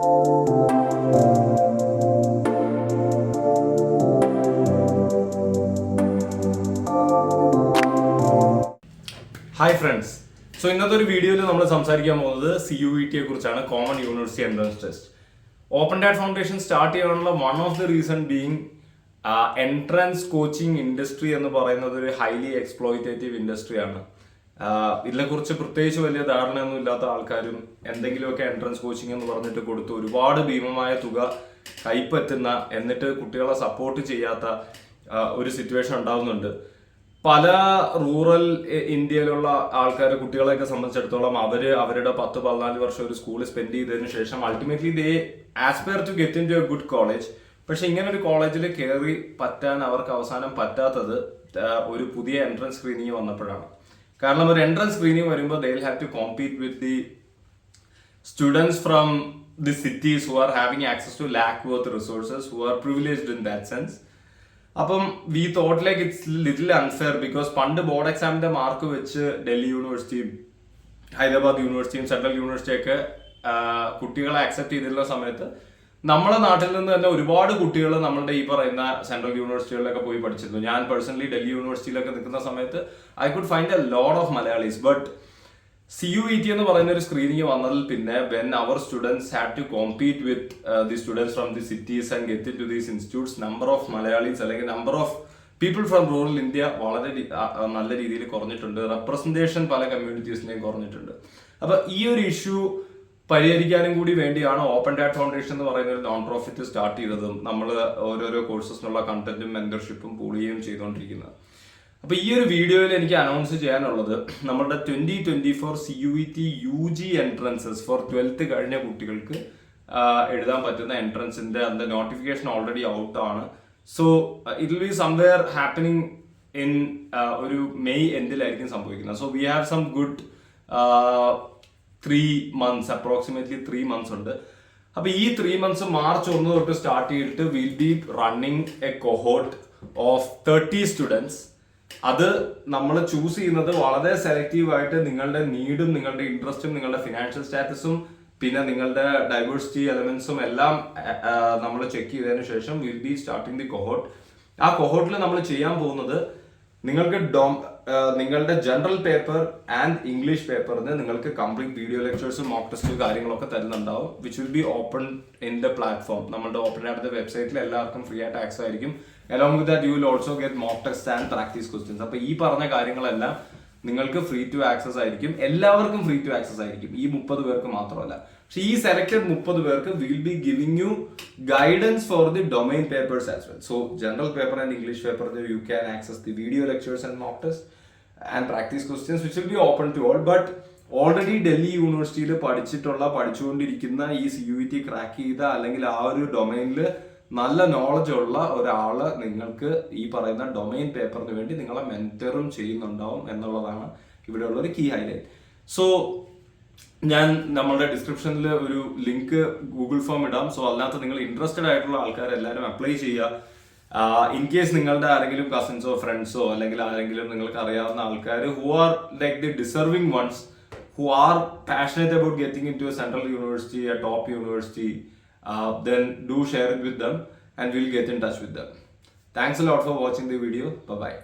Hi friends, so ഇന്നത്തെ ഒരു വീഡിയോയിൽ നമ്മൾ സംസാരിക്കാൻ പോകുന്നത് CUET കുറിച്ചാണ്, common university entrance test. Open data foundation start ചെയ്യാനുള്ള one of the reason being entrance coaching industry എന്ന് പറയുന്നത് ഒരു ഹൈലി എക്സ്പ്ലോയിറ്റേറ്റീവ് ഇൻഡസ്ട്രിയാണ്. ഇതിനെക്കുറിച്ച് പ്രത്യേകിച്ച് വലിയ ധാരണയൊന്നും ഇല്ലാത്ത ആൾക്കാരും എന്തെങ്കിലുമൊക്കെ എൻട്രൻസ് കോച്ചിങ് എന്ന് പറഞ്ഞിട്ട് കൊടുത്ത് ഒരുപാട് ഭീമമായ തുക കൈപ്പറ്റുന്ന, എന്നിട്ട് കുട്ടികളെ സപ്പോർട്ട് ചെയ്യാത്ത ഒരു സിറ്റുവേഷൻ ഉണ്ടാവുന്നുണ്ട്. പല റൂറൽ ഇന്ത്യയിലുള്ള ആൾക്കാർ, കുട്ടികളെയൊക്കെ സംബന്ധിച്ചിടത്തോളം അവരുടെ 10-14 വർഷം ഒരു സ്കൂളിൽ സ്പെൻഡ് ചെയ്തതിനു ശേഷം ultimately they aspire to get in to a good college. പക്ഷെ ഇങ്ങനെ ഒരു കോളേജിൽ കയറി പറ്റാൻ അവർക്ക് അവസാനം പറ്റാത്തത് ഒരു പുതിയ എൻട്രൻസ് സ്ക്രീനിങ് വന്നപ്പോഴാണ്. കാരണം ഒരു എൻട്രൻസ് സ്ക്രീനിങ് വരുമ്പോൾ they will have to compete with the students from the cities who are having access to lakh worth resources, who are privileged in that sense. അപ്പം we thought like it's little unfair. Because പണ്ട് board എക്സാമിന്റെ mark വെച്ച് ഡൽഹി യൂണിവേഴ്സിറ്റിയും ഹൈദരാബാദ് യൂണിവേഴ്സിറ്റിയും central യൂണിവേഴ്സിറ്റിയൊക്കെ കുട്ടികളെ accept ചെയ്തിരുന്ന സമയത്ത് നമ്മളെ നാട്ടിൽ നിന്ന് തന്നെ ഒരുപാട് കുട്ടികൾ നമ്മളുടെ ഈ പറയുന്ന സെൻട്രൽ യൂണിവേഴ്സിറ്റികളിലൊക്കെ പോയി പഠിച്ചിരുന്നു. ഞാൻ പേഴ്സണലി ഡൽഹി യൂണിവേഴ്സിറ്റിയിലൊക്കെ നിൽക്കുന്ന സമയത്ത് I could find a lot of Malayalis. But CUET എന്ന് പറയുന്ന ഒരു സ്ക്രീനിങ് വന്നതിൽ പിന്നെ വെൻ അവർ students had to compete with the students from the cities and get in to these institutes, number of Malayalis അല്ലെങ്കിൽ number of people from rural India വളരെ നല്ല രീതിയിൽ കുറഞ്ഞിട്ടുണ്ട്. റെപ്രസെന്റേഷൻ പല കമ്മ്യൂണിറ്റീസിനെയും കുറഞ്ഞിട്ടുണ്ട്. അപ്പൊ ഈ ഒരു ഇഷ്യൂ പരിഹരിക്കാനും കൂടി വേണ്ടിയാണ് ഓപ്പൺ ഡാറ്റ് ഫൗണ്ടേഷൻ എന്ന് പറയുന്ന ഒരു നോൺ പ്രോഫിറ്റ് സ്റ്റാർട്ട് ചെയ്തതും നമ്മൾ ഓരോരോ കോഴ്സസിനുള്ള കണ്ടന്റും മെന്റർഷിപ്പും പൂൾ ചെയ്യുകയും ചെയ്തുകൊണ്ടിരിക്കുന്നത്. അപ്പൊ ഈ ഒരു വീഡിയോയിൽ എനിക്ക് അനൗൺസ് ചെയ്യാനുള്ളത് നമ്മുടെ 2024 CUET UG entrances four 12th കഴിഞ്ഞ കുട്ടികൾക്ക് എഴുതാൻ പറ്റുന്ന എൻട്രൻസിന്റെ അതിന്റെ നോട്ടിഫിക്കേഷൻ ഓൾറെഡി ഔട്ട് ആണ്. So it will be somewhere happening in ഒരു മെയ് എൻഡിലായിരിക്കും സംഭവിക്കുന്നത്. So we have some good 3 months, approximately 3 months ഉണ്ട്. അപ്പൊ ഈ 3 months മാർച്ച് 1 തൊട്ട് സ്റ്റാർട്ട് ചെയ്തിട്ട് will be running a cohort of 30 students. അത് നമ്മൾ ചൂസ് ചെയ്യുന്നത് വളരെ സെലക്റ്റീവ് ആയിട്ട് നിങ്ങളുടെ നീഡും നിങ്ങളുടെ ഇൻട്രസ്റ്റും നിങ്ങളുടെ ഫിനാൻഷ്യൽ സ്റ്റാറ്റസും പിന്നെ നിങ്ങളുടെ ഡൈവേഴ്സിറ്റി എലമെന്റ്സും എല്ലാം നമ്മൾ ചെക്ക് ചെയ്തതിനു ശേഷം will be starting the cohort. ആ കൊഹോർട്ടിൽ നമ്മൾ ചെയ്യാൻ പോകുന്നത് നിങ്ങൾക്ക് നിങ്ങളുടെ ജനറൽ പേപ്പർ ആൻഡ് ഇംഗ്ലീഷ് പേപ്പറിന് നിങ്ങൾക്ക് കംപ്ലീറ്റ് വീഡിയോ ലെക്ചേഴ്സും മോക്ക് ടെസ്റ്റ് കാര്യങ്ങളൊക്കെ തരുന്നുണ്ടാവും, which will be open in the platform. നമ്മുടെ ഓപ്പൺ ആപ്പിന്റെ വെബ്സൈറ്റിൽ എല്ലാവർക്കും ഫ്രീ ആയിട്ട് ആക്സസ് ആയിരിക്കും. Along with that, you will also get mock tests and practice questions. അപ്പൊ ഈ പറഞ്ഞ കാര്യങ്ങളെല്ലാം നിങ്ങൾക്ക് ഫ്രീ ടു ആക്സസ് ആയിരിക്കും, എല്ലാവർക്കും ഫ്രീ ടു ആക്സസ് ആയിരിക്കും. ഈ 30 പേർക്ക് മാത്രമല്ല, പക്ഷെ ഈ സെലക്ടഡ് 30 പേർക്ക് will be giving you guidance for the domain papers as well. So general paper and English paper you can access the video lectures and mock test and practice questions which will be open to all. But already Delhi യൂണിവേഴ്സിറ്റിയിൽ പഠിച്ചുകൊണ്ടിരിക്കുന്ന ഈ CUET crack ചെയ്ത അല്ലെങ്കിൽ ആ ഒരു ഡൊമൈനിൽ നല്ല knowledge ഉള്ള ഒരാള് നിങ്ങൾക്ക് ഈ പറയുന്ന ഡൊമൈൻ പേപ്പറിന് വേണ്ടി നിങ്ങളെ മെന്ററും ചെയ്യുന്നുണ്ടാവും എന്നുള്ളതാണ് ഇവിടെയുള്ള ഒരു കീ ഹൈലൈറ്റ്. സോ ഞാൻ നമ്മളുടെ ഡിസ്ക്രിപ്ഷനിൽ ഒരു ലിങ്ക് ഗൂഗിൾ ഫോം ഇടാം. സോ അതിനകത്ത് നിങ്ങൾ ഇൻട്രസ്റ്റഡ് ആയിട്ടുള്ള ആൾക്കാർ എല്ലാവരും അപ്ലൈ ചെയ്യുക. ഇൻ കേസ് നിങ്ങളുടെ ആരെങ്കിലും കസിൻസോ ഫ്രണ്ട്സോ അല്ലെങ്കിൽ ആരെങ്കിലും നിങ്ങൾക്ക് അറിയാവുന്ന ആൾക്കാർ who are like the deserving ones, who are passionate about getting in to a central university, a top university, then do share it with them and we'll get in touch with them. Thanks a lot for watching the video. Bye bye.